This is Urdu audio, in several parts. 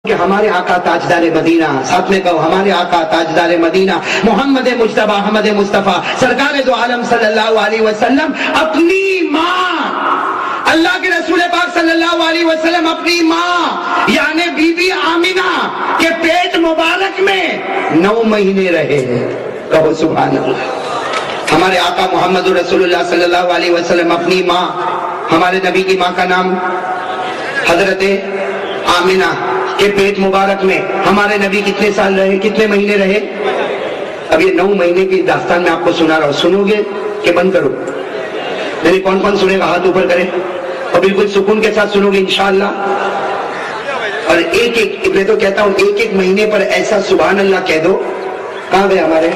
کہ ہمارے آقا تاجدار مدینہ، ساتھ میں کہو ہمارے آقا تاجدار مدینہ محمد مجتبی احمد مصطفیٰ سرکار دو عالم صلی اللہ علیہ وسلم اپنی ماں، اللہ کے رسول پاک صلی اللہ علیہ وسلم اپنی ماں یعنی بی بی آمینہ کے پیٹ مبارک میں 9 مہینے رہے ہیں۔ کہو سبحان اللہ۔ ہمارے آقا محمد رسول اللہ صلی اللہ علیہ وسلم اپنی ماں، ہمارے نبی کی ماں کا نام حضرت آمینہ کے پیٹ مبارک میں ہمارے نبی کتنے سال رہے، کتنے مہینے رہے؟ اب یہ 9 مہینے کی داستان میں آپ کو سنا رہا ہوں، سنو گے کہ بند کرو؟ یعنی کون کون سنے گا ہاتھ اوپر کرے اور بالکل سکون کے ساتھ سنو گے انشاءاللہ۔ اور ایک میں تو کہتا ہوں ایک مہینے پر ایسا سبحان اللہ کہہ دو۔ کہاں گئے ہمارے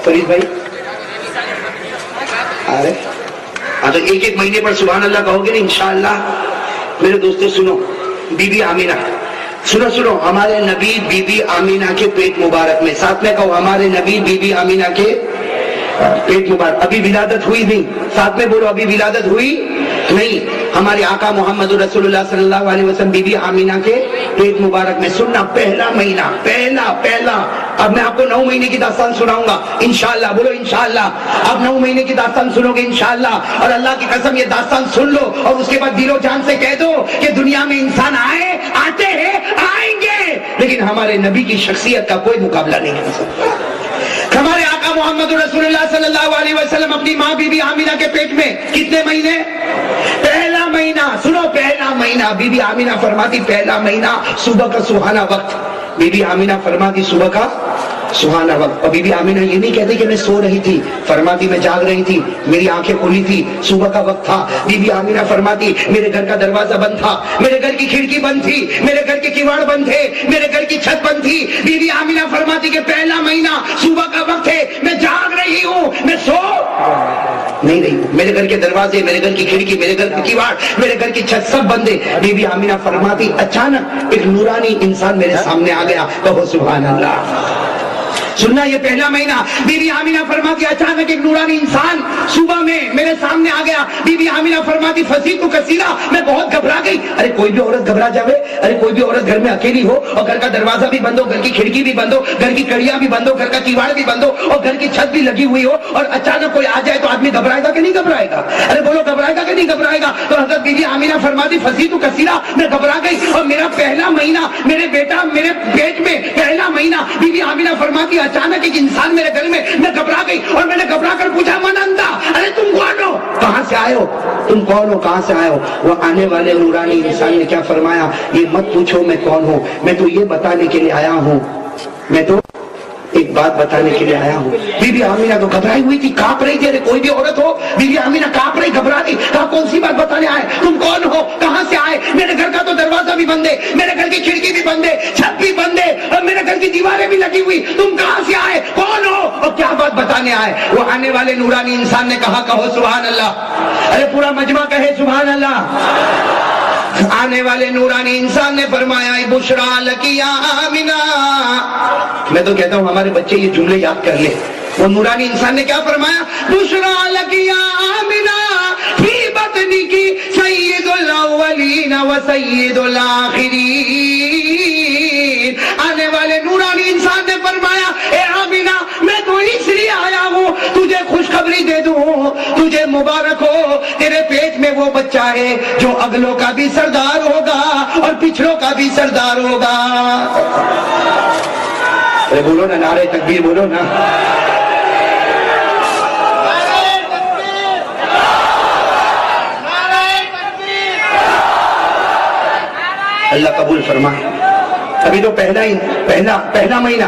فرید بھائی؟ ارے ہاں، تو ایک مہینے پر سبحان اللہ کہو گے نا انشاءاللہ۔ میرے دوستو سنو، بی بی آمینہ، سنو ہمارے نبی بی بی آمینہ کے پیٹ مبارک میں، ساتھ میں کہو ہمارے نبی بی بی آمینہ کے پیٹ مبارک، ابھی ولادت ہوئی نہیں، ساتھ میں بولو ابھی ولادت ہوئی نہیں۔ ہمارے آقا محمد رسول اللہ صلی اللہ علیہ وسلم بی بی آمینہ کے پیٹ مبارک میں، سننا پہلا مہینہ، پہلا اب میں آپ کو 9 مہینے کی داستان سناؤں گا انشاءاللہ، بولو انشاءاللہ۔ اب 9 مہینے کی داستان سنو گے انشاءاللہ، اور اللہ کی قسم یہ داستان سن لو اور اس کے بعد دل و جان سے کہہ دو کہ دنیا میں انسان آتے ہیں، آئیں گے، لیکن ہمارے نبی کی شخصیت کا کوئی مقابلہ نہیں کر سکتا۔ ہمارے آقا محمد رسول اللہ صلی اللہ علیہ وسلم اپنی ماں بی بی آمینہ کے پیٹ میں کتنے مہینے؟ پہلا مہینہ، سنو پہلا مہینہ، بی بی آمینہ فرماتی پہلا مہینہ صبح کا سہانا وقت، بی بی آمینہ فرماتی صبح کا سہانا وقت۔ اور بی بی آمینہ یہ نہیں کہتی کہ میں سو رہی تھی، فرماتی میں جاگ رہی تھی، میری آنکھیں کھلی تھی، صبح کا وقت تھا۔ بی بی آمینہ فرماتی میرے گھر کا دروازہ بند تھا، میرے گھر کی کھڑکی بند تھی، میرے گھر کے کیواڑ بند تھے، میرے گھر کی چھت بند تھی۔ بی بی آمینہ فرماتی کہ پہلا مہینہ صبح کا وقت ہے، میں جاگ رہی ہوں، میں سو نہیں رہی ہوں، میرے گھر کے دروازے، میرے گھر کی کھڑکی، میرے گھر کی کیواڑ، میرے گھر کی چھت سب بند ہے۔ بی بی آمینہ فرماتی اچانک ایک نورانی انسان میرے سامنے آ گیا، کہو سبحان اللہ۔ سننا یہ پہلا مہینہ، بی بی آمینہ فرماتی اچانک ایک نورانی انسان صبح میں میرے سامنے آ گیا۔ بی بی آمینہ فرماتی فصیح کثیرہ، میں بہت گھبرا گئی۔ ارے کوئی بھی عورت گھبرا جاوے، ارے کوئی بھی عورت گھر میں اکیلی ہو اور گھر کا دروازہ بھی بند ہو، گھر کی کھڑکی بھی بند ہو، گھر کی کڑیاں بھی بند ہو، گھر کا کیواڑ بھی بند ہو اور گھر کی چھت بھی لگی ہوئی ہو اور اچانک کوئی آ جائے تو آدمی گھبرائے گا کہ نہیں گھبرائے گا؟ ارے بولو گھبرائے گا کہ نہیں گھبرائے گا؟ تو حضرت بی بی آمینہ فرماتی فصیح کثیرہ، میں گھبرا گئی اور میرا پہلا مہینہ، میرے بیٹا میرے پیٹ میں پہلا مہینہ۔ بی بی آمینہ فرماتی اچانک ایک انسان میرے گھر میں گھبرا گئی اور میں نے گھبرا کر پوچھا من انتا، ارے تم کون ہو، کہاں سے آئے ہو، تم کون ہو، کہاں سے آئے ہو؟ وہ آنے والے نورانی انسان نے کیا فرمایا، یہ مت پوچھو میں کون ہوں، میں تو یہ بتانے کے لیے آیا ہوں، میں تو ایک بات بتانے کے لیے آیا ہوں۔ بی بی آمینہ تو گھبرائی ہوئی تھی، کانپ رہی تھی۔ ارے کوئی بھی عورت ہو، بی بی آمینہ کانپ رہی، گھبرا رہی، کہا کون سی بات بتانے آئے، تم کون ہو، کہاں سے آئے، میرے گھر کا تو دروازہ بھی بند ہے، میرے گھر کی کھڑکی بھی بند ہے، چھت بھی بند ہے اور میرے گھر کی دیواریں بھی لگی ہوئی، تم کہاں سے آئے، کون ہو اور کیا بات بتانے آئے؟ وہ آنے والے نورانی انسان نے کہا، کہو سبحان اللہ۔ ارے پورا مجمع کہے سبحان اللہ۔ آنے والے نورانی انسان نے فرمایا بشرا لکی یا آمینہ۔ میں تو کہتا ہوں ہمارے بچے یہ جملے یاد کر لیں۔ وہ نورانی انسان نے کیا فرمایا، بشرا لکی یا آمینہ فی بطنی کی سید الاولین و سید الاخرین۔ آنے والے نورانی انسان نے فرمایا اے آمینہ میں تو اس لیے آیا ہوں تجھے خوشخبری دے دوں، تجھے مبارک ہو، تیرے پیٹ میں وہ بچہ ہے جو اگلوں کا بھی سردار ہوگا اور پچھلوں کا بھی سردار ہوگا۔ ارے بولو نا، نعرہ تکبیر بولو نا۔ اللہ قبول فرمائے۔ ابھی تو پہلا مہینہ،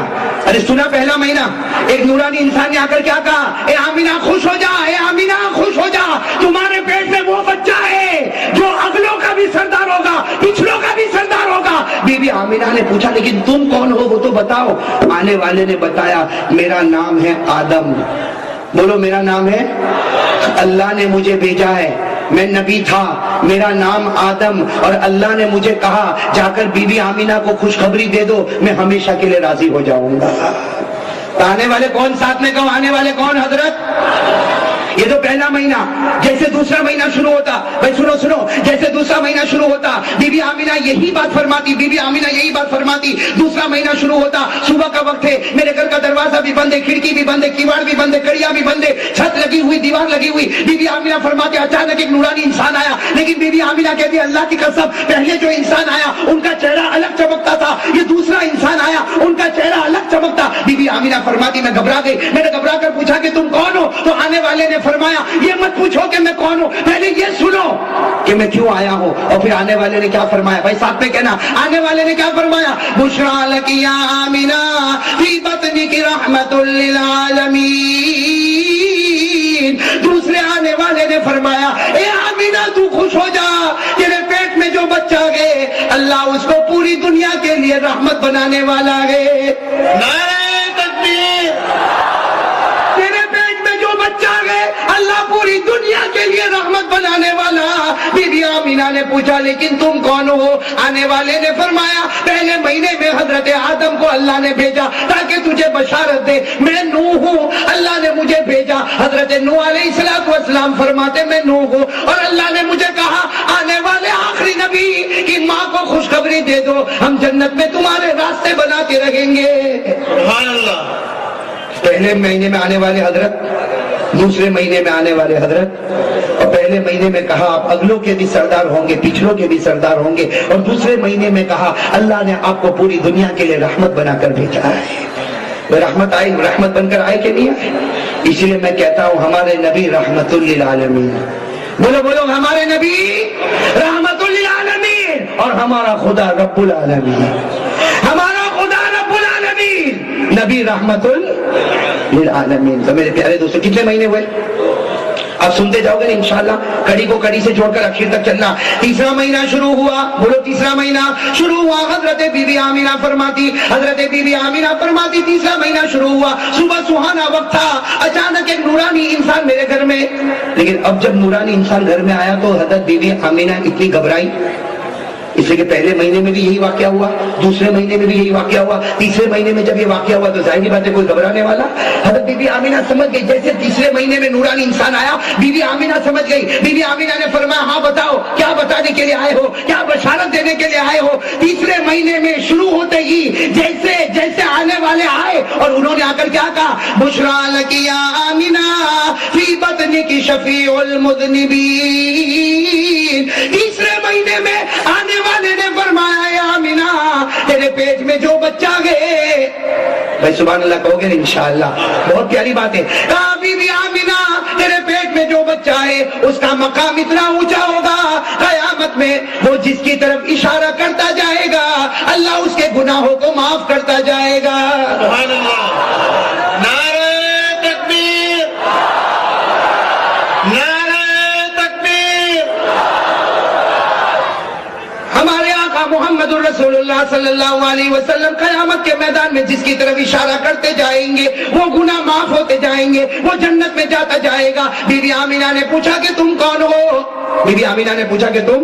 ارے سنا پہلا مہینہ، ایک نورانی انسان نے آ کر کیا کہا، اے آمینہ خوش ہو جا، اے آمینہ خوش ہو جا، تمہارے پیٹ میں وہ بچہ ہے جو اگلوں کا بھی سردار ہوگا، پچھلوں کا بھی سردار ہوگا۔ بی بی آمینہ نے پوچھا لیکن تم کون ہو، وہ تو بتاؤ۔ آنے والے نے بتایا میرا نام ہے آدم۔ بولو میرا نام ہے، اللہ نے مجھے بھیجا ہے، میں نبی تھا، میرا نام آدم، اور اللہ نے مجھے کہا جا کر بی بی آمینہ کو خوشخبری دے دو، میں ہمیشہ کے لیے راضی ہو جاؤں گا۔ آنے والے کون، ساتھ میں کہو آنے والے کون؟ حضرت یہ تو پہلا مہینہ، جیسے دوسرا مہینہ شروع ہوتا، بھائی سنو سنو، جیسے دوسرا مہینہ شروع ہوتا بی بی آمینہ یہی بات فرماتی، بی بی آمینہ یہی بات فرماتی، دوسرا مہینہ شروع ہوتا، صبح کا وقت ہے، میرے گھر کا دروازہ بھی بند ہے، کھڑکی بھی بند ہے، کیواڑ بھی بند ہے، کڑیاں بھی بند ہے، چھت لگی ہوئی، دیوار لگی ہوئی، بی بی آمینہ فرماتے اچانک ایک نورانی انسان آیا، لیکن بی بی آمینہ کہتی اللہ کی قسم پہلے جو انسان آیا ان کا چہرہ الگ چمکتا تھا، یہ دوسرا انسان آیا ان کا چہرہ الگ چمکتا۔ بی بی آمینہ فرماتی میں گھبرا گئی، میں نے گھبرا کر پوچھا کہ تم کون ہو؟ تو آنے والے نے فرمایا یہ مت پوچھو کہ میں کون ہوں، پہلے یہ سنو کہ میں کیوں آیا ہوں۔ اور پھر آنے والے نے کیا فرمایا، بھائی ساتھ میں کہنا، آنے والے نے کیا فرمایا، بشرا لکی یا آمینہ فی بطنک رحمت للعالمین۔ دوسرے آنے والے نے فرمایا اے آمینہ تو خوش ہو جا، تیرے پیٹ میں جو بچہ گئے اللہ اس کو پوری دنیا کے لیے رحمت بنانے والا ہے۔ نعرہ تکبیر! تیرے پیٹ میں جو بچہ گئے اللہ پوری دنیا کے لیے رحمت بنانے والا۔ بی بی آمینہ نے پوچھا لیکن تم کون ہو؟ آنے والے نے فرمایا پہلے مہینے میں حضرت آدم کو اللہ نے بھیجا تاکہ تجھے بشارت دے، میں نوح ہوں، اللہ نے مجھے بھیجا۔ حضرت نوح علیہ السلام فرماتے میں نوح ہوں اور اللہ نے مجھے کہا آنے والے آخری نبی کی ماں کو خوشخبری دے دو، ہم جنت میں تمہارے راستے بناتے رہیں گے۔ سبحان اللہ! پہلے مہینے میں آنے والے حضرت، دوسرے مہینے میں آنے والے حضرت، اور پہلے مہینے میں کہا آپ اگلوں کے بھی سردار ہوں گے، پچھلوں کے بھی سردار ہوں گے، اور دوسرے مہینے میں کہا اللہ نے آپ کو پوری دنیا کے لیے رحمت بنا کر بھیجا ہے۔ رحمت آئی، رحمت بن کر آئے کہ نہیں آئے؟ اسی لیے میں کہتا ہوں ہمارے نبی رحمت للعالمین، بولو بولو ہمارے نبی رحمت للعالمین، اور ہمارا خدا رب العالمین، ہمارا خدا رب العالمین، نبی رحمت للعالمین۔ تو میرے پیارے دوستو کتنے مہینے ہوئے؟ آپ سنتے جاؤ گے انشاءاللہ، کڑی کو کڑی سے جوڑ کر آخر تک چلنا۔ تیسرا مہینہ شروع ہوا، بولو تیسرا مہینہ شروع ہوا، حضرت بی بی آمینہ فرماتی، حضرت بی بی آمینہ فرماتی تیسرا مہینہ شروع ہوا، صبح سہانا وقت تھا، اچانک ایک نورانی انسان میرے گھر میں۔ لیکن اب جب نورانی انسان گھر میں آیا تو حضرت بی بی آمینہ اتنی گھبرائی، اس لیے کہ پہلے مہینے میں بھی یہی واقعہ ہوا، دوسرے مہینے میں بھی یہی واقعہ ہوا، تیسرے مہینے میں جب یہ واقعہ ہوا تو ظاہری بات ہے کوئی گھبرانے والا۔ حضرت بی بی آمینہ سمجھ گئی، جیسے تیسرے مہینے میں نورانی انسان آیا بی بی آمینہ سمجھ گئی۔ بی بی آمینہ نے فرمایا ہاں بتاؤ کیا بتانے کے لیے آئے ہو، کیا بشارت دینے کے لیے آئے ہو؟ تیسرے مہینے میں شروع ہوتے ہی جیسے آنے والے آئے اور انہوں نے آ کر کیا کہا، بشرا لکی یا آمینہ فی بطنک شفیع المذنبین۔ تیسرے مہینے میں آنے والے نے فرمایا یا آمینہ تیرے پیٹ میں جو بچہ گئے، بھائی سبحان اللہ کہو گے انشاءاللہ، بہت پیاری بات ہے۔ کہا بی بی آمینہ تیرے پیٹ میں جو بچہ ہے اس کا مقام اتنا اونچا ہوگا قیامت میں، وہ جس کی طرف اشارہ کرتا جائے گا اللہ اس کے گناہوں کو معاف کرتا جائے گا۔ سبحان اللہ! نعرہ تکبیر! نعرہ تکبیر! ہمارے آقا محمد الرسول اللہ صلی اللہ علیہ وسلم قیامت کے میدان میں جس کی طرف اشارہ کرتے جائیں گے وہ گناہ معاف ہوتے جائیں گے، وہ جنت میں جاتا جائے گا۔ بی بی آمینہ نے پوچھا کہ تم کون ہو؟ بی بی آمینہ نے پوچھا کہ تم،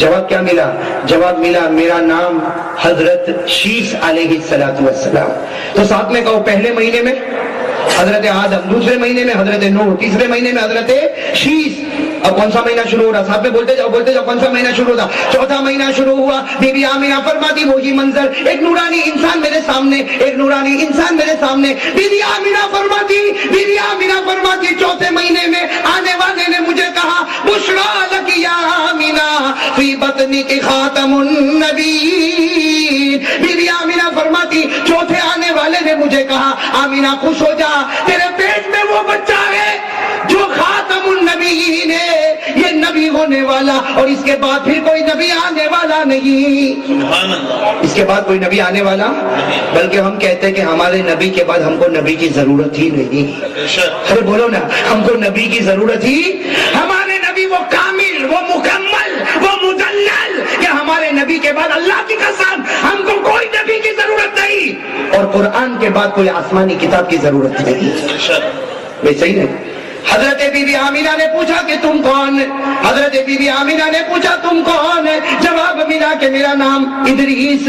جواب کیا ملا؟ جواب ملا میرا نام حضرت شیس علیہ السلام۔ تو ساتھ میں کہو پہلے مہینے میں حضرت آدم، دوسرے مہینے میں حضرت نوح، تیسرے مہینے میں حضرت شیس۔ اب کون سا مہینہ شروع ہو رہا؟ صاحب میں بولتے جاؤ کون سا مہینہ شروع ہوتا؟ چوتھا مہینہ شروع ہوا۔ بی بی آمینہ فرماتی وہی منظر، ایک نورانی انسان میرے سامنے، ایک نورانی انسان میرے سامنے۔ بی بی آمینہ فرماتی چوتھے مہینے میں آنے والے نے مجھے کہا بشرا لکی یا آمینہ فی بطنک خاتم النبیین۔ بی بی آمینہ فرماتی چوتھے آنے والے نے مجھے کہا آمینہ خوش ہو جا، تیرے پیٹ میں وہ بچہ ہے جو خاتم النبیین ہے، یہ نبی ہونے والا، اور اس کے بعد پھر کوئی نبی آنے والا نہیں۔ سبحان اللہ! اس کے بعد کوئی نبی آنے والا، بلکہ ہم کہتے ہیں کہ ہمارے نبی کے بعد ہم کو نبی کی ضرورت ہی نہیں۔ ارے بولو نا، ہم کو نبی کی ضرورت ہی، ہمارے نبی وہ کامل، وہ مکمل، وہ مدلل کہ ہمارے نبی کے بعد اللہ کی قسم ہم کو کوئی نبی کی ضرورت نہیں، اور قرآن کے بعد کوئی آسمانی کتاب کی ضرورت نہیں۔ بھائی صحیح نہیں؟ حضرت بی بی آمینہ نے پوچھا کہ تم کون؟ حضرت بی بی آمینہ نے پوچھا تم کون؟ جواب ملا کہ میرا نام ادریس۔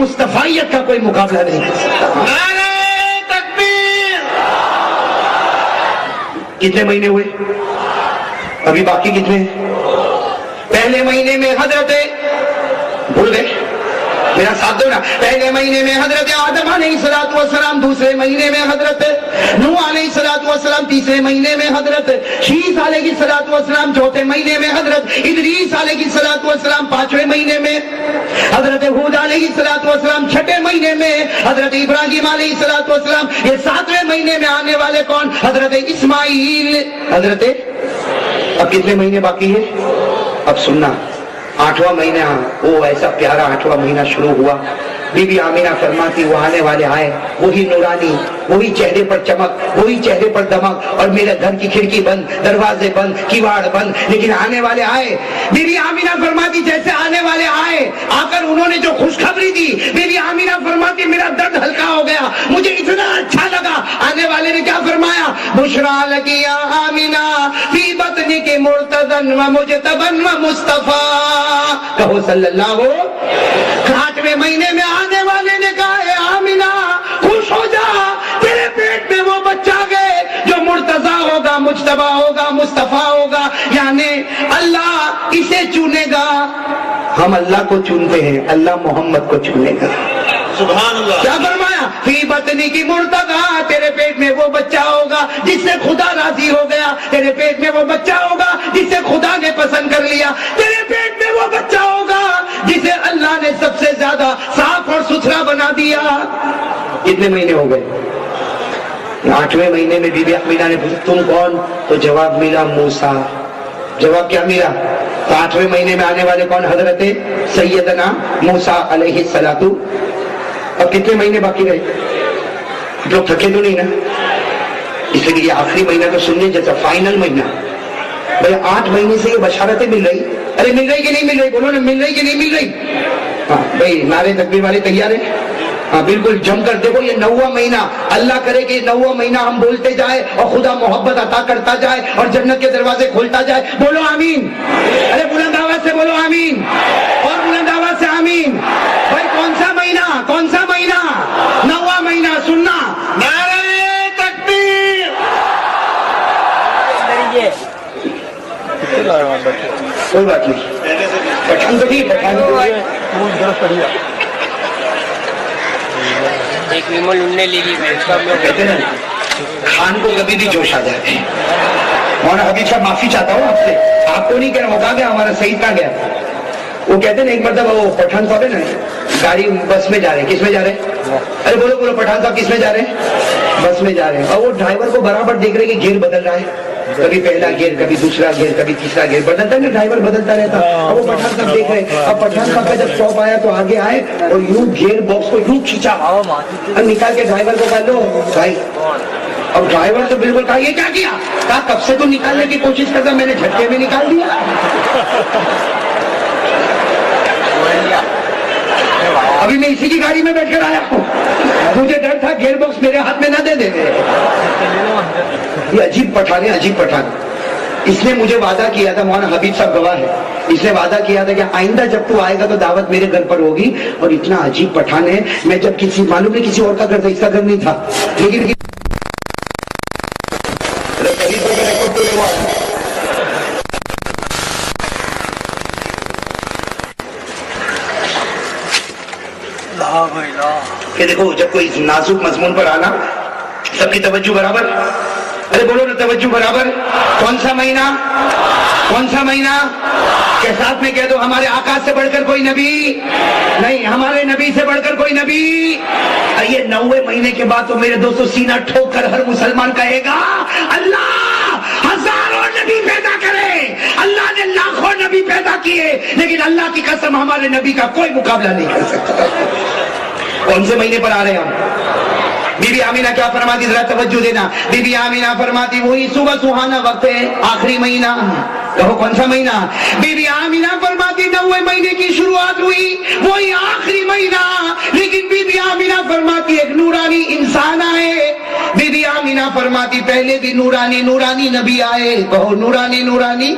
مصطفیت کا کوئی مقابلہ نہیں کر سکتا. نعرہ تکبیر. کتنے مہینے ہوئے؟ ابھی باقی کتنے ہیں؟ پہلے مہینے میں حضرت، بھول گئے؟ میرا ساتھ دو نا. پہلے مہینے میں حضرت آدم علیہ السلام، دوسرے مہینے میں حضرت نوح علیہ السلام، تیسرے مہینے میں حضرت شیس علیہ السلام، چوتھے مہینے میں حضرت ادریس علیہ السلام، پانچویں مہینے میں حضرت ہود علیہ السلام، چھٹے مہینے میں حضرت ابراہیم علیہ السلام، یہ ساتویں مہینے میں آنے والے کون؟ حضرت اسماعیل. حضرت اب کتنے مہینے باقی ہے؟ اب سننا، 8واں مہینہ، وہ ایسا پیارا 8واں مہینہ شروع ہوا. بی بی آمینہ فرماتی وہ آنے والے آئے، وہی نورانی، وہی چہرے پر چمک، وہی چہرے پر دمک، اور میرے گھر کی کھڑکی بند، دروازے بند، کیواڑ بند، لیکن آنے والے آئے. بی بی آمینہ فرماتی جیسے آنے والے آئے، آ کر انہوں نے جو خوشخبری دی، بی بی آمینہ فرماتی میرا درد ہلکا ہو گیا، مجھے اتنا اچھا لگا. آنے والے نے کیا فرمایا؟ بشرا لکی یا آمینہ فی بطنک مرتضن و مجتبن و مصطفیٰ. کہو صلی اللہ ہو. 8ویں مہینے میں آنے والے نے کہا اے آمینہ خوش ہو جا، تیرے پیٹ میں وہ بچہ گئے جو مرتضی ہوگا، مجتبی ہوگا، مصطفیٰ ہوگا، یعنی اللہ اسے چنے گا. ہم اللہ کو چنتے ہیں، اللہ محمد کو چنے گا. سبحان اللہ. کیا فرمایا؟ فی بطنی کی مرتضی، تیرے پیٹ میں وہ بچہ ہوگا جس سے خدا راضی ہو گیا، تیرے پیٹ میں وہ بچہ ہوگا جسے خدا نے پسند کر لیا، تیرے پیٹ میں وہ بچہ ہوگا جسے اللہ نے سب سے زیادہ صاف اور ستھرا بنا دیا. کتنے مہینے ہو گئے؟ 8ویں مہینے میں بی بی آمینہ نے پوچھا تم کون؟ تو جواب ملا موسیٰ. جواب کیا ملا؟ تو 8ویں مہینے میں آنے والے کون؟ حضرت سیدنا موسیٰ علیہ السلام. اب کتنے مہینے باقی رہے؟ لوگ تھکے تو نہیں نا؟ اس لیے یہ آخری مہینہ تو سننے جیسا فائنل مہینہ. بھائی 8 مہینے سے یہ بشارتیں مل رہی، ارے مل رہی کہ نہیں مل رہی؟ بولو نا، مل رہی کہ نہیں مل رہی؟ ہاں بھائی نعرے تکبیر والے تیار ہیں؟ ہاں بالکل جم کر دیکھو. یہ 9واں مہینہ، اللہ کرے کہ 9واں مہینہ ہم بولتے جائے اور خدا محبت عطا کرتا جائے اور جنت کے دروازے کھولتا جائے. بولو آمین. ارے بلند آواز سے بولو آمین، اور بلند آواز سے آمین. بھائی کون سا مہینہ؟ کون سا مہینہ؟ 9واں مہینہ. سننا، نعرہ تکبیر. کوئی بات نہیں، پٹھان تو نہیں، پٹھان کہتے ہیں خان کو کبھی بھی جوش آ جاتے ہیں. مولانا حبیب صاحب معافی چاہتا ہوں آپ سے، آپ کو نہیں کہہ رہا ہوں، کہا گیا ہمارا سعید کہاں گیا. وہ کہتے ہیں ایک مرتبہ وہ پٹھان صاحب ہے نا، گاڑی بس میں جا رہے ہیں. کس میں جا رہے ہیں؟ ارے بولو بولو، پٹھان صاحب کس میں جا رہے ہیں؟ بس میں جا رہے ہیں. اور وہ ڈرائیور کو برابر دیکھ رہے کہ گیئر بدل رہا ہے، کبھی پہلا گیئر، کبھی دوسرا گیئر، کبھی تیسرا گیئر بدلتا ہے نا، ڈرائیور بدلتا رہتا. اور وہ پٹھان صاحب دیکھ رہے. اب پٹھان صاحب کا جب اسٹاپ آیا تو آگے آئے اور یوں گیئر باکس کو یوں کھینچا اور نکال کے ڈرائیور کو کہا لو بھائی. اب ڈرائیور تو بالکل کہا یہ کیا کیا؟ کہا کب سے تو نکالنے کی کوشش کرتا، میں نے جھٹکے میں نکال دیا. ابھی میں اسی کی گاڑی میں بیٹھ کر آیا ہوں، مجھے ڈر تھا گیئر باکس میرے ہاتھ میں نہ دے دے. یہ عجیب پٹھان ہے، عجیب پٹھان. اس نے مجھے وعدہ کیا تھا، مولانا حبیب صاحب گواہ ہے، اس نے وعدہ کیا تھا کہ آئندہ جب تو آئے گا تو دعوت میرے گھر پر ہوگی. اور اتنا عجیب پٹھان ہے، میں جب کسی معلوم نہیں کسی اور کا گھر تھا، اس کا گھر نہیں تھا، لیکن کہ دیکھو جب کوئی نازک مضمون پر آنا سب کی توجہ برابر. ارے بولو نا توجہ برابر. کون سا مہینہ؟ کون سا مہینہ؟ کے ساتھ میں کہہ دو ہمارے آقا سے بڑھ کر کوئی نبی نہیں، ہمارے نبی سے بڑھ کر کوئی نبی. یہ 9ویں مہینے کے بعد تو میرے دوستوں سینہ ٹھوک کر ہر مسلمان کہے گا اللہ ہزاروں نبی پیدا کرے، اللہ نے لاکھوں نبی پیدا کیے، لیکن اللہ کی قسم ہمارے نبی کا کوئی مقابلہ نہیں کر سکتا. کون سے مہینے پر آ رہے ہیں ہم؟ بی بی آمینہ کیا فرماتی؟ ذرا توجہ دینا. بی بی آمینہ فرماتی وہی صبح سہانا وقت ہے، آخری مہینہ. کہو کون سا مہینہ؟ بی بی آمینہ فرماتی 9ویں مہینے کی شروعات ہوئی، وہی آخری مہینہ. لیکن بی بی آمینہ فرماتی ایک نورانی انسان آئے. بی بی آمینہ آمینہ فرماتی پہلے بھی نورانی نورانی نبی آئے، کہو نورانی نورانی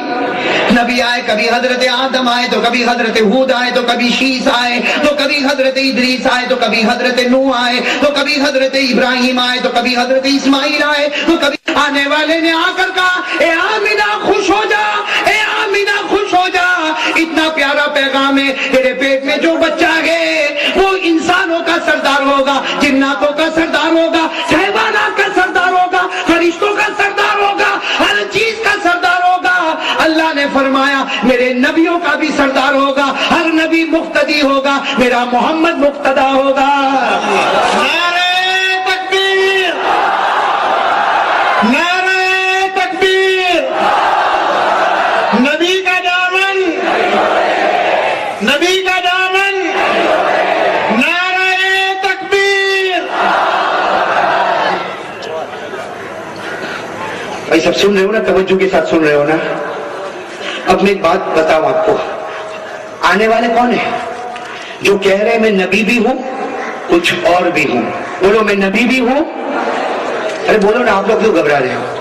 نبی آئے، کبھی حضرت آدم آئے تو کبھی حضرت ہود آئے تو کبھی شیس آئے تو کبھی حضرت ادریس آئے تو کبھی حضرت نوح آئے تو کبھی حضرت ابراہیم آئے تو کبھی حضرت اسماعیل آئے تو کبھی آنے والے نے آ کر کہا اے آمینہ خوش ہو جا، اے آمینہ خوش ہو جا، اتنا پیارا پیغام ہے، تیرے پیٹ میں جو بچہ ہے وہ انسانوں کا سردار ہوگا، جناتوں کا سردار ہوگا، حیوانات کا سردار ہوگا، فرشتوں کا سردار ہوگا، ہر چیز کا سردار ہوگا۔ اللہ نے فرمایا میرے نبیوں کا بھی سردار ہوگا، ہر نبی مقتدی ہوگا، میرا محمد مقتدا ہوگا۔ نعرہ تکبیر، نعرہ تکبیر، نبی کا دامن، نبی کا دامن، نعرہ تکبیر۔ بھائی سب سن رہے ہو نا، توجہ کے ساتھ سن رہے ہو نا؟ اب میں ایک بات بتاؤں آپ کو، آنے والے کون ہیں؟ جو کہہ رہے ہیں میں نبی بھی ہوں کچھ اور بھی ہوں، بولو میں نبی بھی ہوں، ارے بولو نا، آپ لوگ کیوں گھبرا رہے ہو؟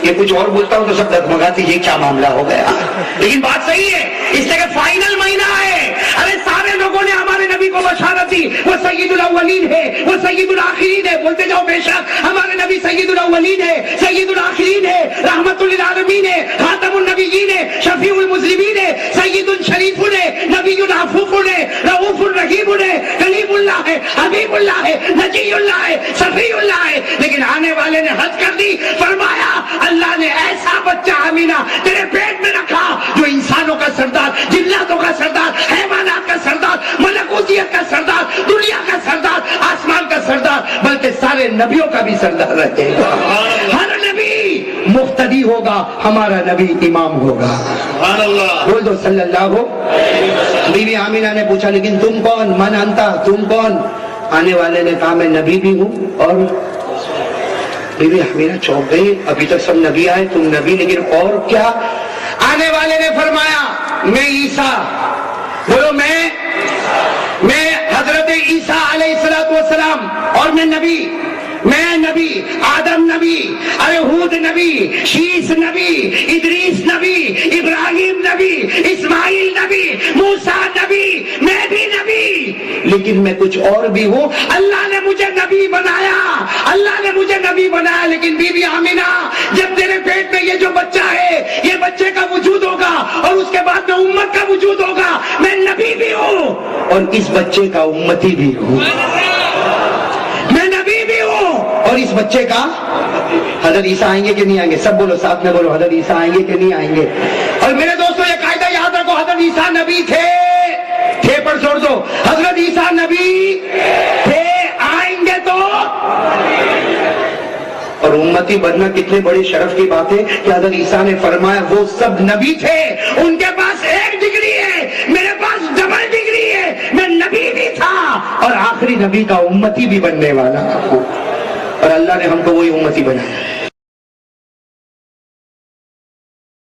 یہ کچھ اور بولتا ہوں تو سب ڈگمگاتے یہ کیا معاملہ ہو گیا، لیکن بات صحیح ہے، اس لیے کہ فائنل مہینہ ہے۔ ارے سارے لوگوں نے ہمارے نبی کو بشارت دی، وہ سید الاولین ہے، وہ سید الاخرین ہے، بولتے جاؤ بے شک ہمارے نبی سید الاولین ہے، سید الاخرین ہے، رحمت للعالمین ہے، خاتم النبیین ہے، شفیع المذنبین ہے، سید الشریف ہے، نبی العفوف ہے، رؤوف الرحیم ہے، کلیم اللہ ہے، حبیب اللہ ہے، نجی اللہ ہے، صفی اللہ ہے، لیکن آنے والے نے حد کر دی، فرمایا اللہ نے ایسا بچہ آمینہ تیرے پیٹ میں رکھا جو انسانوں کا سردار، جناتوں کا سردار، حیوانات کا سردار، ملکوتیت کا سردار، دنیا کا سردار، آسمان کا سردار، بلکہ سارے نبیوں کا بھی سردار رہے گا۔ ہر نبی مقتدی ہوگا، ہمارا نبی امام ہوگا۔ سبحان اللہ، بول دو صلی اللہ ہو۔ بی بی آمینہ نے پوچھا لیکن تم کون؟ من انتا، تم کون؟ آنے والے نے کہا میں نبی بھی ہوں اور بی بی آمینہ چونک گئی، ابھی تک سب نبی آئے، تم نبی، لیکن اور کیا؟ آنے والے نے فرمایا میں عیسیٰ، بولو میں حضرت عیسیٰ علیہ السلام، اور میں نبی، میں نبی، آدم نبی، ارے ہود نبی، شیس نبی، ادریس نبی، ابراہیم نبی، اسماعیل نبی، موسیٰ نبی، میں بھی نبی، لیکن میں کچھ اور بھی ہوں۔ اللہ نے مجھے نبی بنایا، اللہ نے مجھے نبی بنایا، لیکن بی بی آمینہ جب تیرے پیٹ میں یہ جو بچہ ہے، یہ بچے کا وجود ہوگا اور اس کے بعد میں امت کا وجود ہوگا، میں نبی بھی ہوں اور اس بچے کا امتی بھی ہوں، میں نبی بھی ہوں اور اس بچے کا۔ حضرت عیسیٰ آئیں گے کہ نہیں آئیں گے؟ سب بولو، ساتھ میں بولو، حضرت عیسیٰ آئیں گے کہ نہیں آئیں گے؟ اور میرے دوستوں یہ قاعدہ یاد رکھو، حضرت عیسیٰ نبی تھے پر چھوڑ دو، حضرت عیسیٰ نبی تھے، آئیں گے تو، اور امتی بننا کتنے بڑے شرف کی بات ہے کہ حضرت عیسیٰ نے فرمایا وہ سب نبی تھے، ان کے پاس ایک ڈگری ہے، میرے پاس ڈبل ڈگری ہے، میں نبی بھی تھا اور آخری نبی کا امتی بھی بننے والا ہوں، اور اللہ نے ہم کو وہی امتی بنایا ہے۔